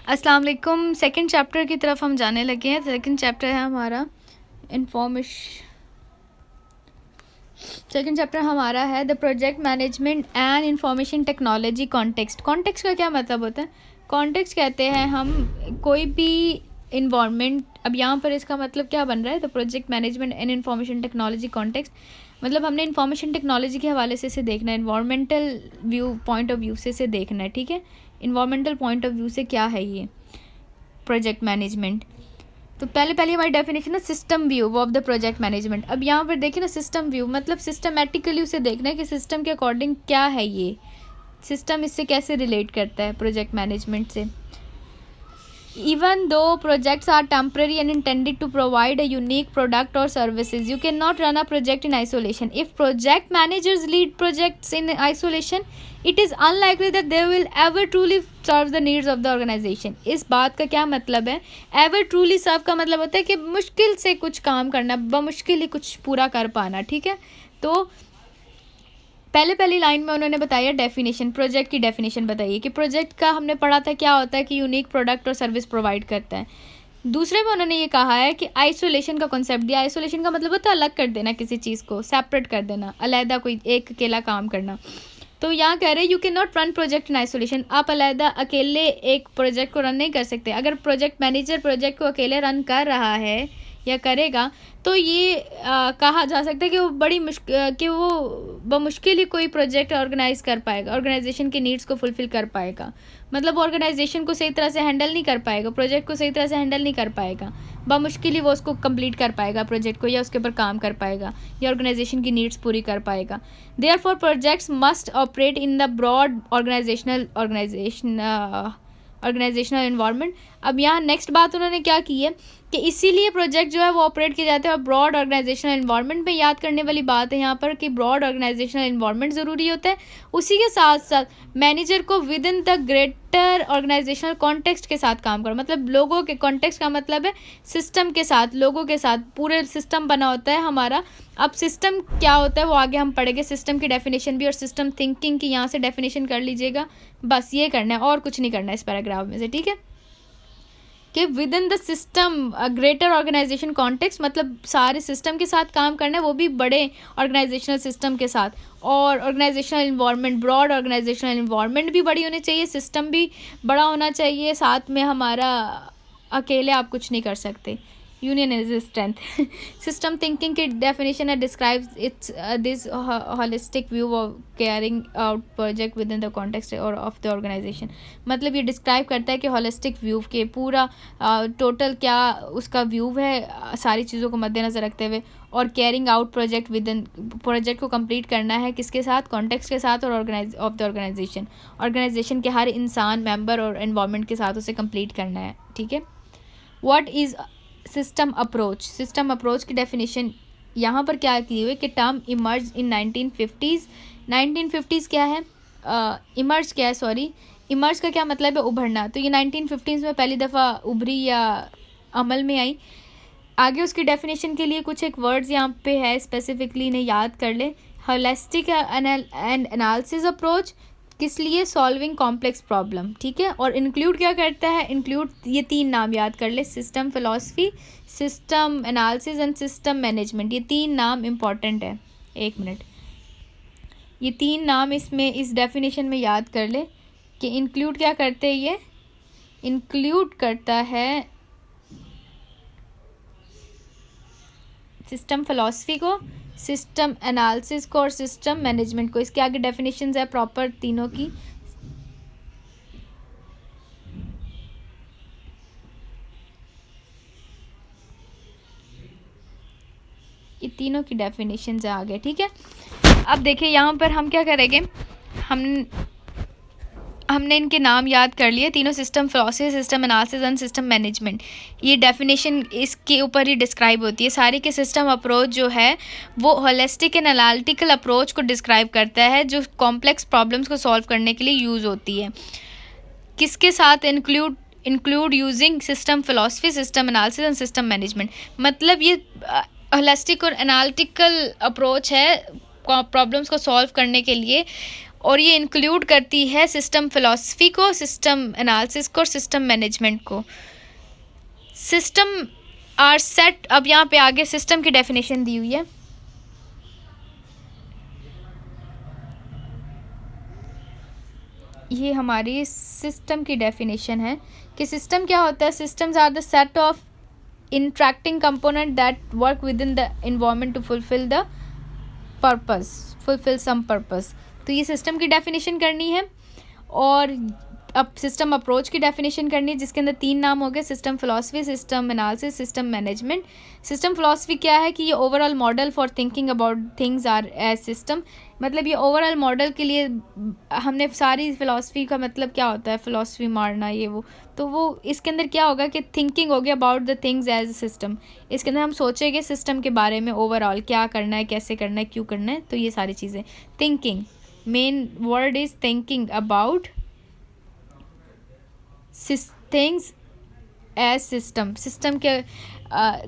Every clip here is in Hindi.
अस्सलाम वालेकुम। सेकंड चैप्टर की तरफ हम जाने लगे हैं। सेकंड चैप्टर है हमारा सेकंड चैप्टर हमारा है the project management and information technology context. Context का क्या मतलब होता है? कॉन्टेक्स्ट कहते हैं हम कोई भी इन्वायरमेंट। अब यहाँ पर इसका मतलब क्या बन रहा है? The project management and information technology context मतलब हमने इन्फॉर्मेशन टेक्नोलॉजी के हवाले से इसे देखना है, environmental view point of view से इसे देखना है। ठीक है, इन्वायरमेंटल पॉइंट ऑफ व्यू से क्या है ये प्रोजेक्ट मैनेजमेंट। तो पहले हमारी डेफिनेशन है system view of the project management. अब यहाँ पर देखिए ना, सिस्टम व्यू मतलब सिस्टमेटिकली उसे देखना है कि सिस्टम के अकॉर्डिंग क्या है, ये सिस्टम इससे कैसे रिलेट करता है प्रोजेक्ट मैनेजमेंट से। Even though projects are temporary and intended to provide a unique product or services, you cannot run a project in isolation. If project managers lead projects in isolation, it is unlikely that they will ever truly serve the needs of the organization. इस बात का क्या मतलब है? ever truly serve का मतलब होता है कि मुश्किल से कुछ काम करना, बमुश्किल ही कुछ पूरा कर पाना। ठीक है, तो पहली लाइन में उन्होंने बताया डेफिनेशन, प्रोजेक्ट की डेफिनेशन बताइए कि प्रोजेक्ट का हमने पढ़ा था क्या होता है कि यूनिक प्रोडक्ट और सर्विस प्रोवाइड करता है। दूसरे में उन्होंने ये कहा है कि आइसोलेशन का कॉन्सेप्ट दिया। आइसोलेशन का मतलब होता है अलग कर देना, किसी चीज़ को सेपरेट कर देना, अलहदा कोई एक अकेला काम करना। तो यहाँ कह रहे हैं you can not run project in isolation. आप अलहदा अकेले एक प्रोजेक्ट को रन नहीं कर सकते। अगर प्रोजेक्ट मैनेजर प्रोजेक्ट को अकेले रन कर रहा है या करेगा तो ये कहा जा सकता है कि वो कि वो बमुश्किल ही कोई प्रोजेक्ट ऑर्गेनाइज कर पाएगा, ऑर्गेनाइजेशन के नीड्स को फुलफ़िल कर पाएगा। मतलब ऑर्गेनाइजेशन को सही तरह से हैंडल नहीं कर पाएगा, प्रोजेक्ट को सही तरह से हैंडल नहीं कर पाएगा, बमुश्किल ही वो उसको कंप्लीट कर पाएगा प्रोजेक्ट को, या उसके ऊपर काम कर पाएगा, या ऑर्गेनाइजेशन की नीड्स पूरी कर पाएगा। Therefore projects must operate in the broad organizational environment. अब यहाँ नेक्स्ट बात उन्होंने क्या की है कि इसीलिए प्रोजेक्ट जो है वो ऑपरेट किए जाते हैं और ब्रॉड ऑर्गेनाइजेशनल एनवायरनमेंट में। याद करने वाली बात है यहाँ पर कि ब्रॉड ऑर्गेनाइजेशनल एनवायरनमेंट ज़रूरी होता है। उसी के साथ साथ मैनेजर को within the greater organizational context के साथ काम करो। मतलब लोगों के कॉन्टेक्स्ट का मतलब है सिस्टम के साथ, लोगों के साथ पूरे सिस्टम बना होता है हमारा। अब सिस्टम क्या होता है वो आगे हम पढ़ेंगे, सिस्टम की डेफिनेशन भी और सिस्टम थिंकिंग की यहाँ से डेफिनेशन कर लीजिएगा। बस ये करना है और कुछ नहीं करना है इस पैराग्राफ में से। ठीक है, कि within the system greater organization context मतलब सारे सिस्टम के साथ काम करना है, वो भी बड़े ऑर्गेनाइजेशनल सिस्टम के साथ। और organizational environment, broad organizational environment भी बड़ी होनी चाहिए, सिस्टम भी बड़ा होना चाहिए। साथ में हमारा अकेले आप कुछ नहीं कर सकते, union is strength. System thinking की डेफिनेशन है describes it's this holistic view of carrying out project with in the context और ऑफ द ऑर्गेनाइजेशन। मतलब ये डिस्क्राइब करता है कि होलिस्टिक व्यू के पूरा टोटल क्या उसका व्यू है सारी चीज़ों को मद्देनज़र रखते हुए, और carrying out project with in, project को कंप्लीट करना है किसके साथ? कॉन्टेक्स्ट के साथ और ऑफ द ऑर्गेनाइजेशन, ऑर्गेनाइजेशन के हर इंसान, मेंबर और एनवायरनमेंट के साथ उसे कंप्लीट करना है। ठीक है, what is system approach? System approach की डेफिनेशन यहाँ पर क्या की हुई कि टर्म इमर्ज इन 1950s। 1950s क्या है? इमर्ज क्या है? सॉरी, इमर्ज का क्या मतलब है? उभरना। तो ये 1950s में पहली दफ़ा उभरी या अमल में आई। आगे उसकी डेफिनेशन के लिए कुछ एक वर्ड्स यहाँ पे है, स्पेसिफिकली इन्हें याद कर ले। होलिस्टिक एंड एनालिसिस अप्रोच, किस लिए? Solving complex problem. ठीक है, और इंक्लूड क्या करता है? इंक्लूड ये तीन नाम याद कर ले, system philosophy, system analysis and system management. ये तीन नाम इम्पॉर्टेंट है, एक मिनट, ये तीन नाम इसमें इस डेफिनेशन में याद कर ले कि इंक्लूड क्या करते हैं। ये इंक्लूड करता है सिस्टम फिलॉसफी को, सिस्टम एनालिसिस को और सिस्टम मैनेजमेंट को। इसके आगे डेफिनेशंस है प्रॉपर तीनों की। ये तीनों की डेफिनेशंस है आगे। ठीक है, अब देखिए यहाँ पर हम क्या करेंगे, हमने इनके नाम याद कर लिए तीनों, system philosophy, system analysis and system management. ये डेफिनेशन इसके ऊपर ही डिस्क्राइब होती है सारी के। सिस्टम अप्रोच जो है वो होलिस्टिक एंड एनालिटिकल अप्रोच को डिस्क्राइब करता है जो कॉम्प्लेक्स प्रॉब्लम्स को सॉल्व करने के लिए यूज़ होती है। किसके साथ? Include using system philosophy, system analysis and system management. मतलब ये होलिस्टिक और एनालिटिकल अप्रोच है प्रॉब्लम्स को सॉल्व करने के लिए, और ये इंक्लूड करती है सिस्टम फिलॉसफी को, सिस्टम एनालिसिस को और सिस्टम मैनेजमेंट को। सिस्टम आर सेट, अब यहाँ पे आगे सिस्टम की डेफिनेशन दी हुई है। ये हमारी सिस्टम की डेफिनेशन है कि सिस्टम क्या होता है। Systems are the set of interacting component that work within the environment to fulfil some purpose. तो ये सिस्टम की डेफिनेशन करनी है। और अब सिस्टम अप्रोच की डेफिनेशन करनी है, जिसके अंदर 3 नाम हो गए, system philosophy, system analysis, system management. System philosophy क्या है कि ये overall model for thinking about things are as system. मतलब ये ओवरऑल मॉडल के लिए हमने सारी फिलॉसफी का मतलब क्या होता है, फिलॉसफी मारना ये वो, तो वो इसके अंदर क्या होगा कि थिंकिंग होगी about the things as a system. इसके अंदर हम सोचेंगे सिस्टम के बारे में, ओवरऑल क्या करना है, कैसे करना है, क्यों करना है, तो ये सारी चीज़ें। Thinking, main word is thinking about things as system. System के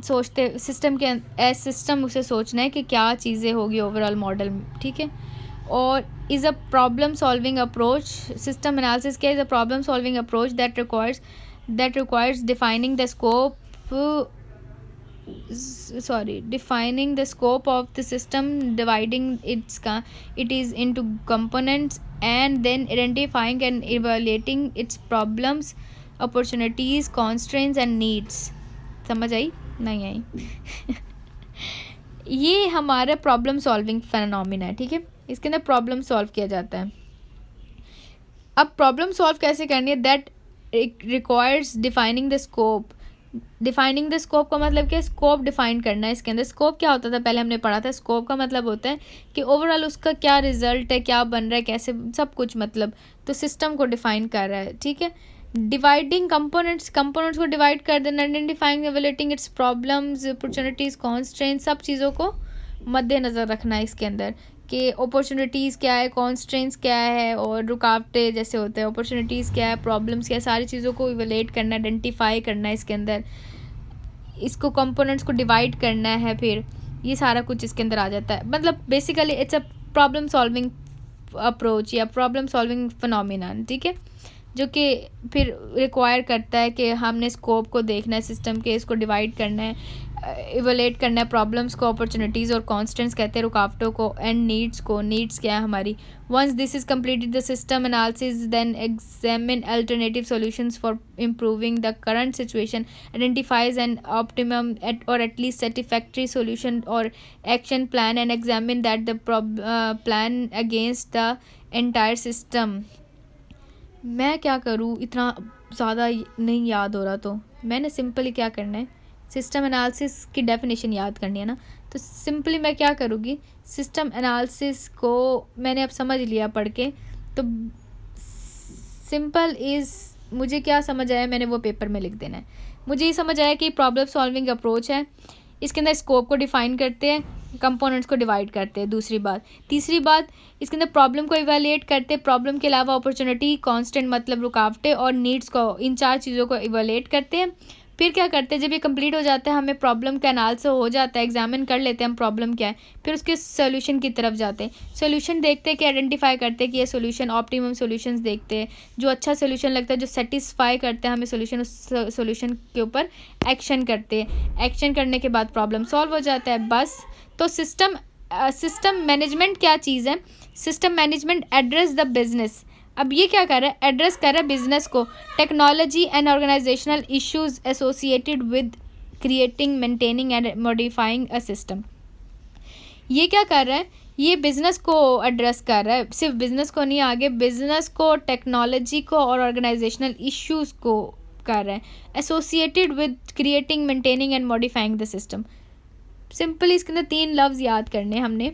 सोचते, सिस्टम के एज सिस्टम उसे सोचना है कि क्या चीज़ें होगी ओवरऑल मॉडल में, ठीक है। और is a problem solving approach. System analysis क्या, is a problem solving approach that requires defining the scope defining the scope of the system, dividing it is into components, and then identifying and evaluating its problems, opportunities, constraints and needs। समझ आई? नहीं आई? ये हमारा प्रॉब्लम सॉल्विंग फिनोमेना है, ठीक है। इसके अंदर प्रॉब्लम सॉल्व किया जाता है। अब प्रॉब्लम सॉल्व कैसे करनी है, that requires defining the scope. Defining the scope का मतलब क्या है, स्कोप डिफाइन करना है। इसके अंदर स्कोप क्या होता था, पहले हमने पढ़ा था। स्कोप का मतलब होता है कि ओवरऑल उसका क्या रिजल्ट है, क्या बन रहा है, कैसे, सब कुछ, मतलब तो सिस्टम को डिफाइन कर रहा है, ठीक है। डिवाइडिंग कंपोनेंट्स को डिवाइड कर देना। Identifying evaluating it's problems, opportunities, constraints, सब चीज़ों को मद्देनज़र रखना है इसके अंदर कि अपॉर्चुनिटीज़ क्या है, कॉन्स्ट्रेंट्स क्या है, और रुकावटें जैसे होते हैं, अपॉर्चुनिटीज़ क्या है, प्रॉब्लम्स क्या है, सारी चीज़ों को इवेलेट करना, आइडेंटिफाई करना है इसके अंदर। इसको कंपोनेंट्स को डिवाइड करना है, फिर ये सारा कुछ इसके अंदर आ जाता है। मतलब basically it's a problem solving approach या प्रॉब्लम सॉल्विंग फिनोमेनन, ठीक है, जो कि फिर रिक्वायर करता है कि हमने स्कोप को देखना है सिस्टम के, इसको डिवाइड करना है, इवेलेट करना है, प्रॉब्लम्स को, अपॉर्चुनिटीज़ और कॉन्स्टेंट्स कहते हैं रुकावटों को, एंड नीड्स को। नीड्स क्या है हमारी। Once this is completed the system analysis, then examine alternative solutions for improving the current situation, identifies an optimum or at least satisfactory solution or action plan, and examine that the plan against the entire system. मैं क्या करूँ, इतना ज़्यादा नहीं याद हो रहा, तो मैंने सिंपली क्या करना है, सिस्टम एनालिसिस की डेफिनेशन याद करनी है ना। तो सिंपली मैं क्या करूँगी, सिस्टम एनालिसिस को मैंने अब समझ लिया पढ़ के, तो सिंपल इज़, मुझे क्या समझ आया मैंने वो पेपर में लिख देना है। मुझे ये समझ आया कि प्रॉब्लम सॉल्विंग अप्रोच है, इसके अंदर स्कोप को डिफाइन करते हैं, कंपोनेंट्स को डिवाइड करते हैं, दूसरी बात। तीसरी बात, इसके अंदर प्रॉब्लम को इवैल्यूएट करते हैं, प्रॉब्लम के अलावा अपॉर्चुनिटी, कांस्टेंट मतलब रुकावटें, और नीड्स को, इन 4 चीज़ों को इवैल्यूएट करते हैं। फिर क्या करते हैं, जब ये कंप्लीट हो जाता है, हमें प्रॉब्लम का एनालिसिस हो जाता है, एग्जामिन कर लेते हैं हम प्रॉब्लम क्या है, फिर उसके सोल्यूशन की तरफ जाते हैं। सोल्यूशन देखते हैं कि आइडेंटिफाई करते हैं कि ये सोल्यूशन, ऑप्टिमम सोल्यूशंस देखते हैं, जो अच्छा सोल्यूशन लगता है, जो सेटिस्फाई करते हैं हमें सोल्यूशन, उस सोल्यूशन के ऊपर एक्शन करते हैं। एक्शन करने के बाद प्रॉब्लम सॉल्व हो जाता है, बस। तो सिस्टम मैनेजमेंट क्या चीज़ है, system management address the business. अब ये क्या कर रहा है, एड्रेस कर रहा है बिजनेस को, technology and organizational issues associated with creating, maintaining and modifying a system. ये क्या कर रहा है, ये बिज़नेस को एड्रेस कर रहा है, सिर्फ बिज़नेस को नहीं, आगे बिज़नेस को, टेक्नोलॉजी को और ऑर्गेनाइजेशनल इश्यूज़ को कर रहा है, associated with creating, maintaining and modifying the system. Simply इसके अंदर 3 लफ्ज़ याद करने हमने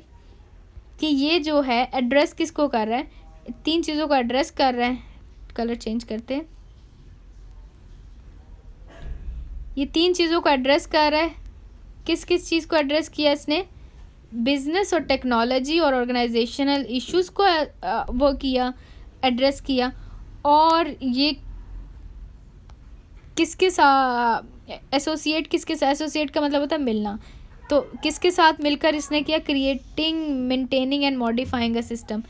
कि ये जो है एड्रेस किसको कर रहा है, 3 चीज़ों को एड्रेस कर रहा है। कलर चेंज करते हैं। ये 3 चीज़ों को एड्रेस कर रहा है। किस किस चीज़ को एड्रेस किया इसने, बिजनेस और टेक्नोलॉजी और ऑर्गेनाइजेशनल इश्यूज़ को वो किया, एड्रेस किया। और ये किसके साथ एसोसिएट, किसके साथ, एसोसिएट का मतलब होता है मिलना, तो किसके साथ मिलकर इसने किया, creating, maintaining and modifying a system.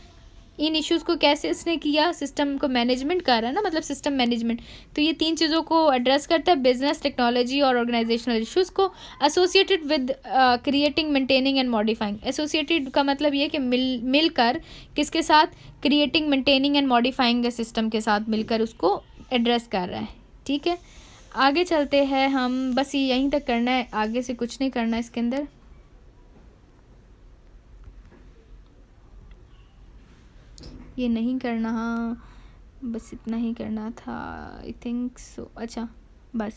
In issues को कैसे इसने किया, सिस्टम को मैनेजमेंट कर रहा है ना, मतलब सिस्टम मैनेजमेंट। तो ये 3 चीज़ों को एड्रेस करता है, बिजनेस, टेक्नोलॉजी और ऑर्गेनाइजेशनल इश्यूज़ को associated with creating, maintaining and modifying. Associated का मतलब ये कि मिलकर किसके साथ, creating, maintaining and modifying system के साथ मिलकर उसको एड्रेस कर रहा है। ठीक है, आगे चलते हैं हम, बस ये यहीं तक करना है, आगे से कुछ नहीं करना है इसके अंदर। ये नहीं करना, हाँ बस इतना ही करना था आई थिंक सो। अच्छा बस।